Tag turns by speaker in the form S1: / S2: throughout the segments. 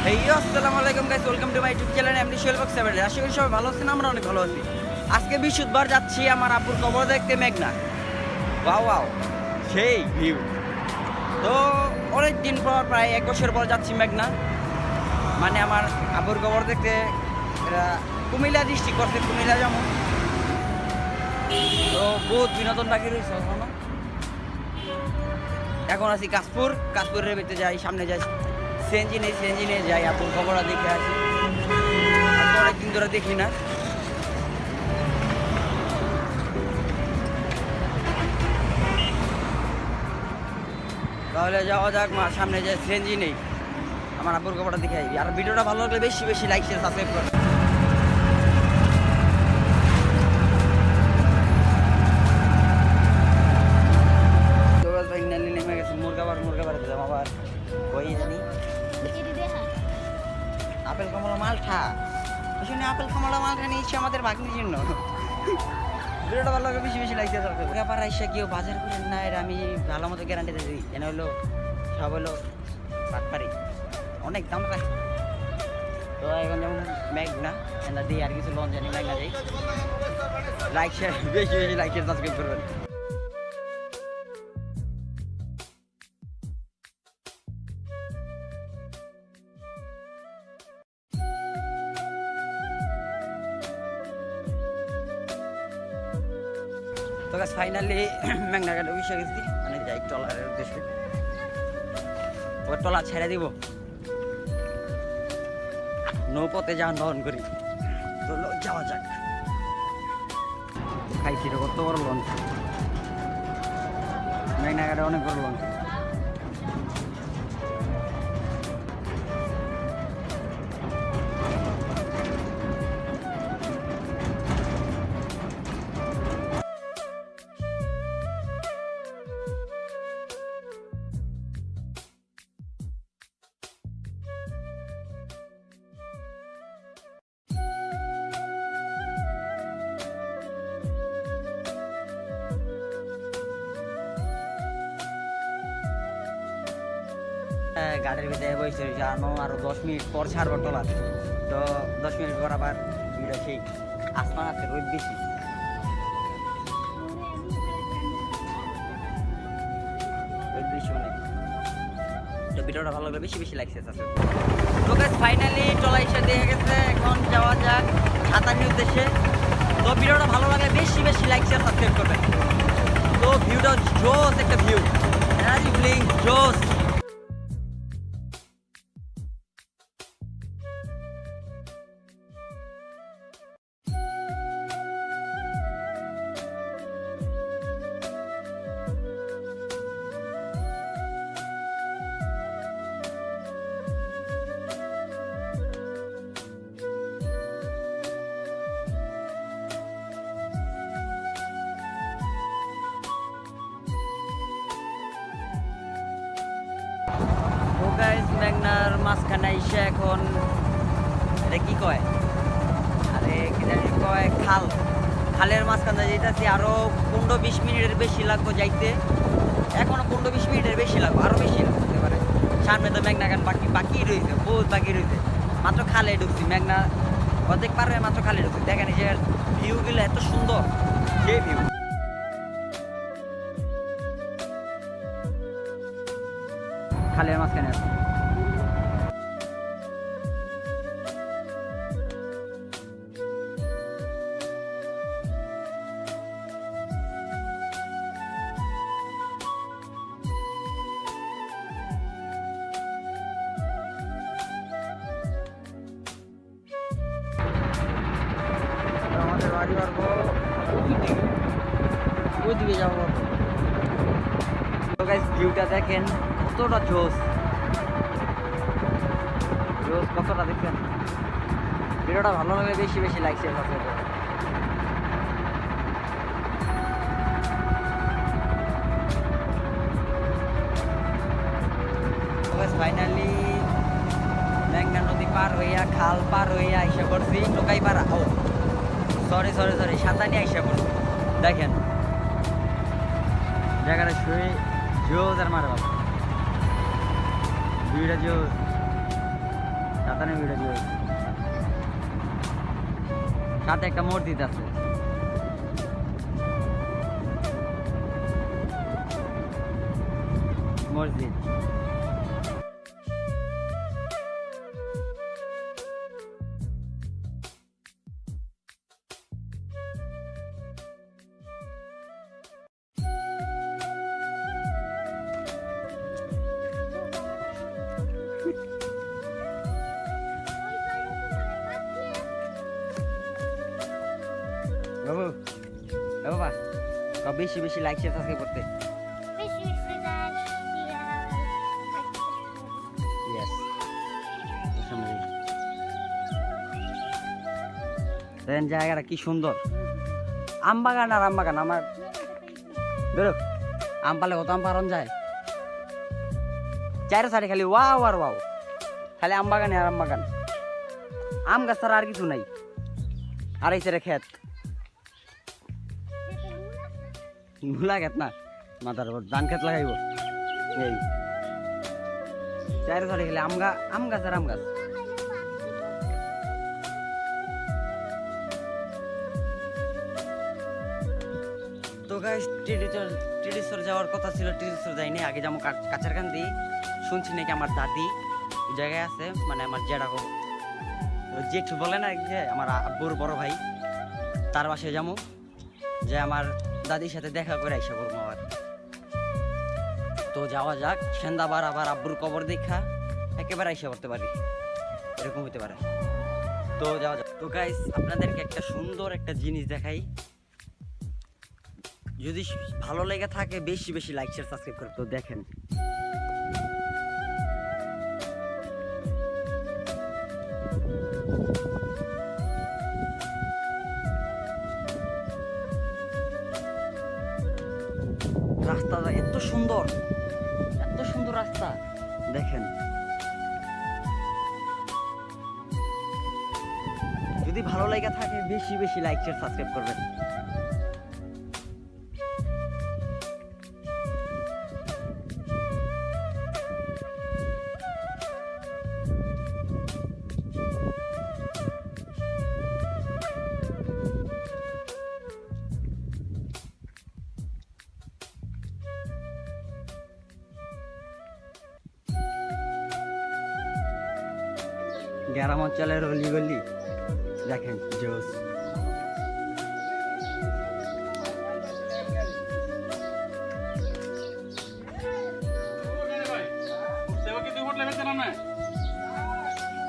S1: আসসালামু আলাইকুম guys, welcome to my YouTube channel MD Sohel box seven. আশা করি সবাই ভালো আছেন, আমরা অনেক ভালো আছি। আজকে বৃহস্পতিবার যাচ্ছি আমার আব্বুর কবর দেখতে মেঘনা। ওয়াও ওয়াও, সেই ভিউ। তো অনেক দিন পর, প্রায় 1 বছর পর যাচ্ছি মেঘনা, মানে আমার আব্বুর কবর দেখতে। কুমিল্লা ডিস্ট্রিক্ট করছে, কুমিল্লা যেমন। তো বহুত বিনোদন বাকি রয়েছে এখনো। এখন আছি কাশপুরের ভিতরে যাই, সামনে যাই সিএনজি নিয়ে যাই, আব্বুর খবরটা দেখে আসি। অনেকদিন ধরে দেখি না। তাহলে যাওয়া যাক, সামনে যাই সিএনজি নেই, আমার আব্বুর খবরটা দেখে আসি। আর ভিডিওটা ভালো লাগলে বেশি বেশি লাইক শেয়ার সাবস্ক্রাইব করুন। নেমে গেছে মুরগাবার দিলাম আবার ওই জানি আপেল কমলা মালটা। শুনে আপেল কমলা মালটা নিয়েছি আমাদের ভাগ্নির জন্য। ভিডিওটা ভালো লাগে বেশি বেশি লাগছে। ব্যাপার এসে কেউ বাজার করেন না, এর আমি ভালো মতো গ্যারান্টি দিই। কেন হলো সব হলো বাটপারি, অনেক দাম রাখে। তো এখন যেমন মেঘনা এনা দিই, আর কিছু লঞ্চ জানি মেঘনা যাই। লাইক শেয়ার বেশি বেশি লাইক শেয়ার সাবস্ক্রাইব করবেন। তো গাছ ফাইনালি মেঘনা ঘাটে বসে গেছি, মানে যাই ট্রলারের উদ্দেশ্যে। ওর ট্রলার ছেড়ে দিব, নৌপথে যানবাহন করি। তো যাওয়া যাক। খাইছি রে কত বড় লঞ্চ, মেঘনা ঘাটে অনেক বড় লঞ্চ। গাড়ির ভিতরে বসে জানো, আরো 10 মিনিট পর ছাড়বো ট্রলার। তো 10 মিনিট পর আবার ভিড়, সেই আসমান আছে, রোদ বেশি। তো ভিডিওটা ভালো লাগলে বেশি বেশি লাগছে। তো গাইস ফাইনালি ট্রলার এসে দিয়ে গেছে, এখন যাওয়া যাক সাঁতারের উদ্দেশ্যে। তো ভিডিওটা ভালো লাগলে বেশি বেশি লাইক শেয়ার সাবস্ক্রাইব করবেন। তো ভিউটা জোস, একটা ভিউ, এনার্জি ফিলিং জোস। তো গাইস মেঘনার মাঝখানে এসে এখন এটা কি কয়, আরে কি জানি কয়, খালের মাঝখানে যাইতেছি। আরো 15-20 মিনিটের বেশি লাগবে যাইতে, এখনো 15-20 মিনিটের বেশি লাগবে, আরো বেশি লাগতে পারে। সামনে তো মেঘনা গান বাকি রয়েছে, বহুত বাকি রয়েছে। মাত্র খালে ঢুকছি, মেঘনা অর্ধেক পার হয়ে মাত্র খালে ঢুকছি। দেখেন যে ভিউগুলো এত সুন্দর, যে ভিউ। খালের মাঝখানে আছে। আমাদের বাড়ি পারবো ওই দিকে যাবো। তো গাইস ভিউটা দেখেন কতটা জোস, কতটা দেখেন। ভিডিওটা ভালো লাগলে বেশি বেশি লাইক শেয়ার করতে হবে। ফাইনালি মেঘনা নদী পার হইয়া, খাল পার হইয়া আইসা করছি টোকাইপাড়া। ও সরি সাঁতানি আইসা করছি। দেখেন জায়গাটা শুয়ে জোস আর মারে বাবা, দুইটা জোস। সাতানে ভিডিও দিয়ে সাথে একটা মসজিদ আছে। মসজিদ বাবু বাবা বেশি বেশি লাইক শেয়ার সাবস্ক্রাইব করতে। ইয়েস দেন জায়গাটা কি সুন্দর, আম বাগান আর আম বাগান। আমার বেরো আম পালে কত আম পারন যায়, চারে সাইডে খালি ওয়াও আর ওয়াও, খালি আম বাগানে আর আম বাগান, আম গাছ ছাড়া আর কিছু নাই। আর এই সাইডে ক্ষেত, মূলা ক্ষেত না মাথার উপর ধান ক্ষেত লাগাইব। এই চারে সাইডে খালি আম গাছ আর আম গাছ। তো গাইস টিরিসর যাওয়ার কথা ছিল, টিরিসর যাইনি, আগে যাবো কাছারকান্দি। শুনছি নাকি আমার দাদি জায়গায় আছে, মানে আমার জেঠু জেঠু বলে না, যে আমার আব্বুর বড় ভাই, তার বাসায় যাবো, যে আমার দাদির সাথে দেখা করে আইসা করবো আবার। তো যাওয়া যাক, সন্ধ্যাবার আবার আব্বুর কবর দেখা একেবারে আইসা করতে পারি, এরকম হতে পারে। তো যাওয়া যাক। তো গাইস আপনাদেরকে একটা সুন্দর একটা জিনিস দেখাই, যদি ভালো লেগে থাকে বেশি বেশি লাইক শেয়ার সাবস্ক্রাইব করে। তো দেখেন রাস্তাটা এত সুন্দর, এত সুন্দর রাস্তা দেখেন। যদি ভালো লেগে থাকে বেশি বেশি লাইক শেয়ার সাবস্ক্রাইব করবেন। গ্রাম অঞ্চলের অলি গলি দেখেন জোস।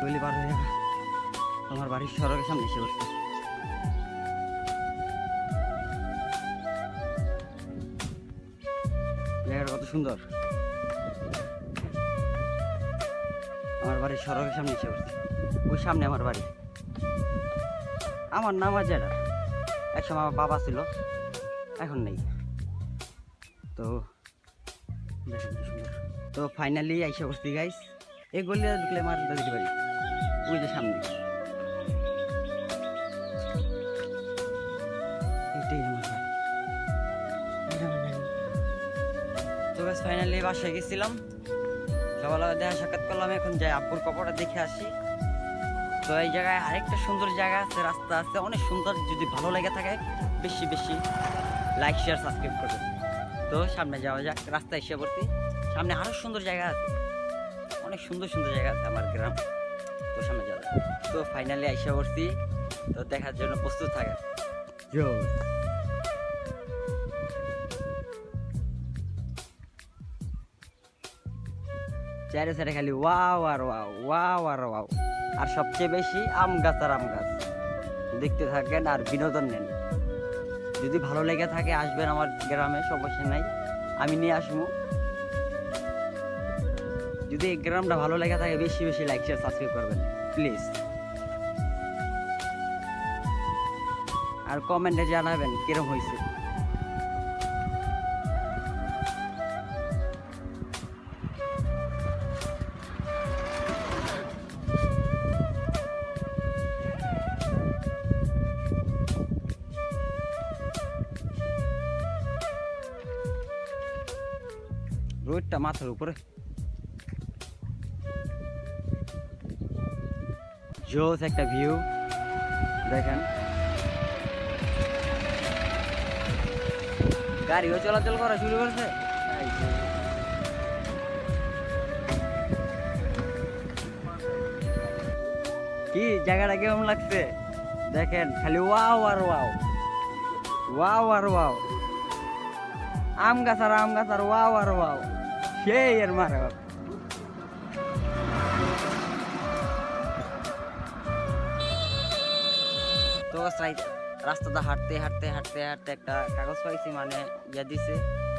S1: গলি পার হয়ে যাবে, তোমার বাড়ির সড়কের সামনে এসে পড়ছে। জায়গাটা কত সুন্দর, আমার বাড়ির সড়কের সামনে এসে পড়ছে। ওই সামনে আমার বাড়ি, আমার নাম আজেরা। একসময় আমার বাবা ছিল, এখন নেই। তো দেখেন কি সুন্দর। তো ফাইনালি আইসা পড়ছি গাইস, এই গলিতে ঢুকলে আমার দাদির বাড়ি, ওই যে সামনে, এটাই আমার বাড়ি। তো গাইস ফাইনালি বাসায় গেছিলাম, সকালবেলা দেখা সাক্ষাৎ করলাম, এখন যাই আব্বুর কবরটা দেখে আসি। তো এই জায়গায় আরেকটা সুন্দর জায়গা আছে, রাস্তা আছে অনেক সুন্দর। যদি ভালো লেগে থাকে বেশি বেশি লাইক শেয়ার সাবস্ক্রাইব করবে। তো সামনে যাওয়া যাক, রাস্তায় এসে পড়ছি, সামনে আরো সুন্দর জায়গা আছে, অনেক সুন্দর সুন্দর জায়গা আছে আমার গ্রাম। তো সামনে যাওয়া যাক। তো ফাইনালি এসে পড়ছি, তো দেখার জন্য প্রস্তুত থাকেন। চারে চারে খালি ওয়াও আর ওয়াও, ওয়াও আর ওয়াও, আর সবচেয়ে বেশি আম গাছ আর আম গাছ। দেখতে থাকেন আর বিনোদন নেন। যদি ভালো লেগে থাকে আসবেন আমার গ্রামে, সমস্যা নাই, আমি নিয়ে আসবো। যদি এই গ্রামটা ভালো লেগে থাকে বেশি বেশি লাইক শেয়ার সাবস্ক্রাইব করবেন প্লিজ, আর কমেন্টে জানাবেন কিরকম হয়েছে। রোদটা মাথার উপরে। জোস একটা ভিউ দেখেন। গাড়িও চলাচল করা শুরু করছে। কি জায়গাটা কেমন লাগছে দেখেন, খালি ওয়াও আর ওয়াও, ওয়াও আর ওয়াও, আম গাছ আর ওয়াও আর ওয়াও, সেই এর মারে বাপ। তো রাস্তাটা হাঁটতে হাঁটতে হাঁটতে হাঁটতে একটা কাগজ পাইছি, মানে ইয়া দিছে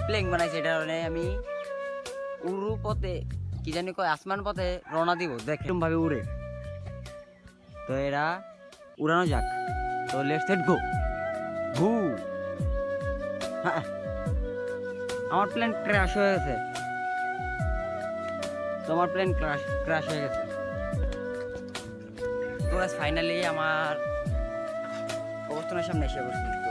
S1: প্লেন বানাইছে। এটা মানে আমি উড়ু পথে কি জানি কয় আসমান পথে রওনা দিব, দেখেন ভাবে উড়ে। তো এরা উড়ানো যাক, তো লেটস সেট গো ভু। হ্যাঁ, আমার প্লেন ক্র্যাশ হয়ে গেছে, তো আমার প্লেন ক্র্যাশ হয়ে গেছে। তো ফাইনালি আমার অবস্থানের সামনে এসে পড়ছি। তো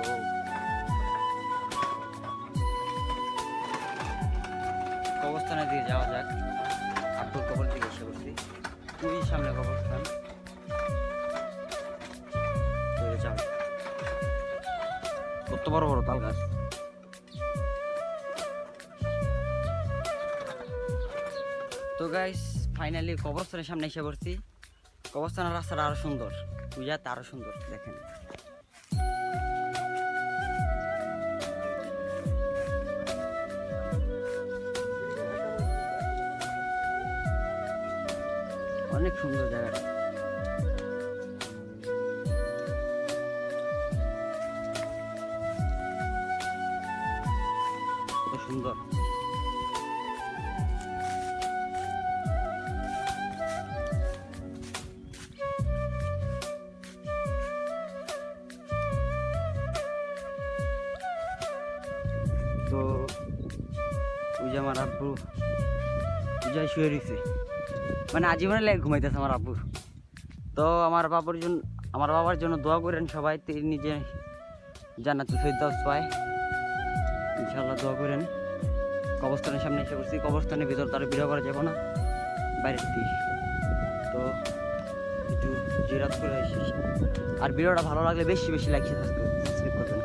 S1: কবরস্থানের দিকে যাওয়া যাক। আব্বুর কবর দিকে এসে পড়ছি, খুবই সামনে কবরস্থান। কত বড় বড় তাল গাছ। তো গাইস ফাইনালি কবরস্থানের সামনে এসে পড়ছি। কবরস্থানের রাস্তাটা আরো সুন্দর, পূজাতে আরো সুন্দর দেখেন। অনেক সুন্দর জায়গাটা। কত সুন্দর। তো ওই যে আমার আব্বু পূজায় শুয়ে রয়েছে, মানে আজীবনে লেগে ঘুমাইতেছে আমার আব্বু। তো আমার বাবার জন্য দোয়া করেন সবাই, তিনি যে জান্নাতুল ফেরদাউস পায়, ইনশাআল্লাহ দোয়া করেন। কবরস্থানের সামনে এসে পড়ছি, কবরস্থানের ভিতর তারা ভিডিও করা যাবে না, বাইরের দিক। তো একটু জিরাত করে আসি। আর ভিডিওটা ভালো লাগলে বেশি বেশি লাইক সাবস্ক্রাইব করবেন।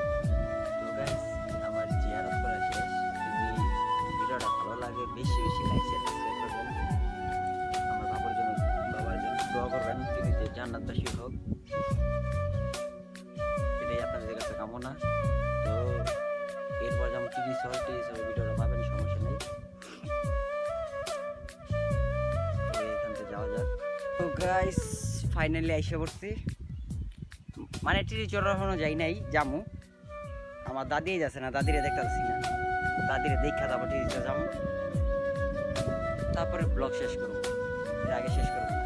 S1: তো গাইস আমার জিয়ারত করা শেষ। যদি ভিডিওটা ভালো লাগে বেশি বেশি লাইক সাবস্ক্রাইব করবেন। আমার বাবার জন্য দোয়া করবেন, তিনি যে জান্নাতবাসী হোক, এটাই আপনাদের কাছে কামনা। তো এরপর যেমন টিভি সহ ভিডিওটা পাবেন, সমস্যা নেই। তো এখান থেকে যাওয়া যাক। তো গাইস ফাইনালি এসে পড়ছি, মানে টিভি চড়ানো যাই নাই, যামু। আমার দাদিই যাচ্ছে না, দাদিরে দেখতে পাচ্ছি না, দাদিরে দেখা তারপর টিভিতে যাবো, তারপরে ব্লগ শেষ করবো। এর আগে শেষ করবো না,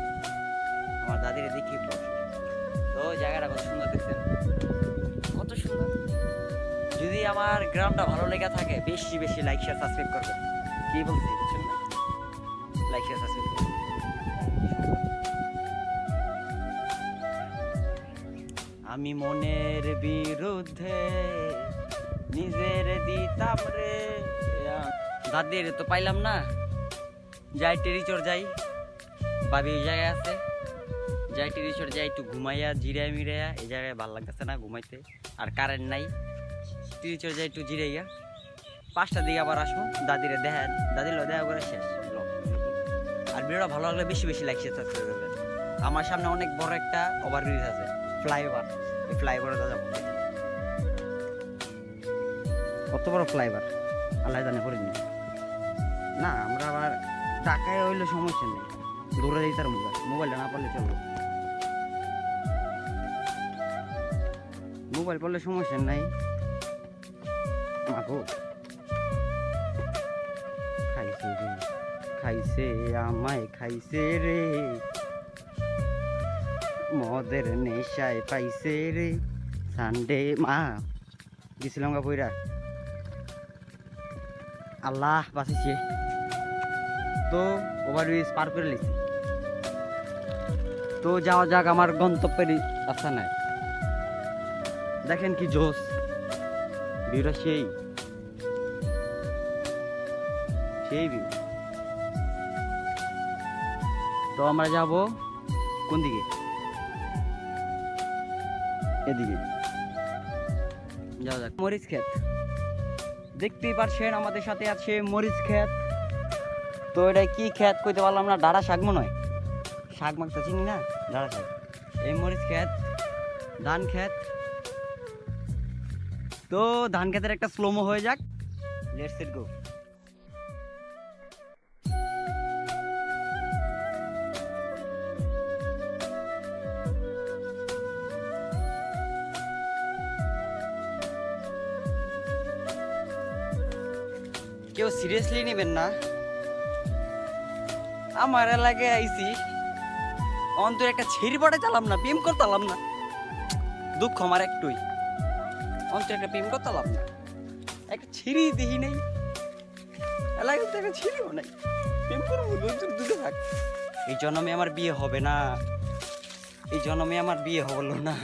S1: আমার দাদিরে দেখি ব্লগ শেষ। তো জায়গাটা কত সুন্দর দেখছেন, কত সুন্দর। যদি আমার গ্রামটা ভালো লেগে থাকে বেশি বেশি লাইক শেয়ার সাবস্ক্রাইব করবেন। কি বলছি বুঝছেন না? লাইক শেয়ার সাবস্ক্রাইব করবেন। আমি মনের বিরুদ্ধে নিজের দিতাম রে। দাদির তো পাইলাম না, যাই টেরিচর যাই, ভাবি ওই জায়গায় আছে, যাই টেরিচর যাই, একটু ঘুমাইয়া জিরাই মিরাইয়া। এই জায়গায় ভালো লাগতেছে না ঘুমাইতে, আর কারেন্ট নাই। টেরিচর যাই একটু জিরাইয়া, 5টার দিকে আবার আসবো, দাদির দেখা করে শেষ ব্লগ। আর ভিডিওটা ভালো লাগলে বেশি বেশি লাইক শেয়ার সাবস্ক্রাইব করবেন। আমার সামনে অনেক বড় একটা ওভারব্রিজ আছে, ফ্লাইওভার। এই ফ্লাইওভারে যাবো, কত বড় ফ্লাইওভার আল্লাহ জানে করিনি না। আমরা আবার ঢাকায় হইলে সমস্যা নেই, দৌড়ে দিই তার মোবাইলটা না পারলে চলবো। মোবাইল পড়লে সমস্যা নাই। মাগো খাইছে রে, খাইছে আমায় খাইছে রে, মদের নেশায় পাইছে রে। সানডে মা গেছিলাম গা বইরা, আল্লাহ বাঁচিছে। তো ওভারব্রিজ পার করে লিছি, তো যাওয়া যাক আমার গন্তব্যের আস্তানায়। দেখেন কি জোস ভিউটা, সেই ভিউ। তো আমরা যাব কোন দিকে? এদিকে যাওয়া যাক। মরিচ ক্ষেত দেখতেই পাচ্ছেন, আমাদের সাথে আছে মরিচ ক্ষেত। তো এটা কি ক্ষেত কইতে পারলাম না, ডাঁড়া শাক মনে হয়, শাক মাগ তো চিনি না, ডাঁড়া শাক। এই মরিচ ক্ষেত, ধান ক্ষেত। তো ধান ক্ষেতের একটা স্লোমো হয়ে যাক, লেটস ইট গো। কেউ সিরিয়াসলি নেবেন না, আমার এলাকায় আইসি অন্তর একটা ছেড়ি পটে চালাম না, প্রেম করতাম না, দুঃখ আমার একটুই, অন্তর একটা প্রেম করতাম না, একটা ছিঁড়ি দেখি নেই এলাকায়, তো একটা ছিঁড়িও নাই, প্রেম করবো দুটো থাক। এই জন্মে আমার বিয়ে হবে না, এই জন্মে আমার বিয়ে হলো না।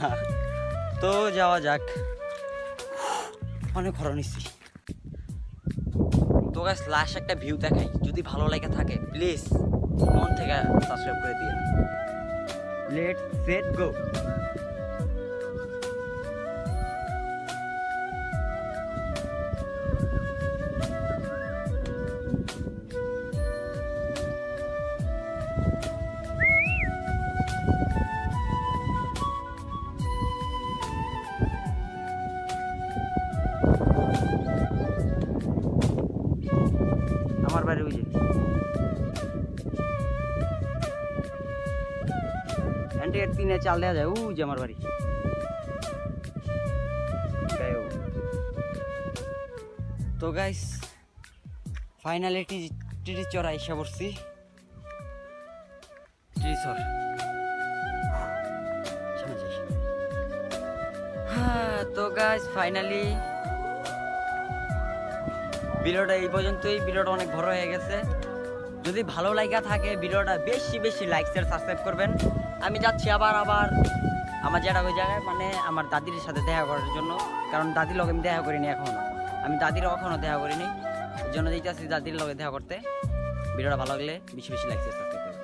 S1: তো যাওয়া যাক, অনেক খরচ নিচ্ছি। তো গাইস লাস্ট একটা ভিউ দেখাই, যদি ভালো লাগে থাকে প্লিজ মন থেকে সাবস্ক্রাইব করে দিন। Let's set go. আমার বাড়ি ওই যে এর 3 চাল দেওয়া যায়, ওই যে আমার বাড়ি। তো গাইস ফাইনালি টিটি চড়া এসে পড়ছি, টিটি চর। হ্যাঁ তো গাইস ফাইনালি ভিডিওটা এই পর্যন্তই। ভিডিওটা অনেক বড় হয়ে গেছে, যদি ভালো লাগা থাকে ভিডিওটা বেশি বেশি লাইক শেয়ার সাবস্ক্রাইব করবেন। আমি যাচ্ছি আবার আমার যেটা ওই জায়গায়, মানে আমার দাদির সাথে দেখা করার জন্য, কারণ দাদির লগে আমি দেখা করিনি এখনো, আমি দাদির কখনো দেখা করিনি, এই জন্য যাচ্ছি দাদির লগে দেখা করতে। ভিডিওটা ভালো লাগলে বেশি বেশি লাইক শেয়ার সাবস্ক্রাইব করবেন।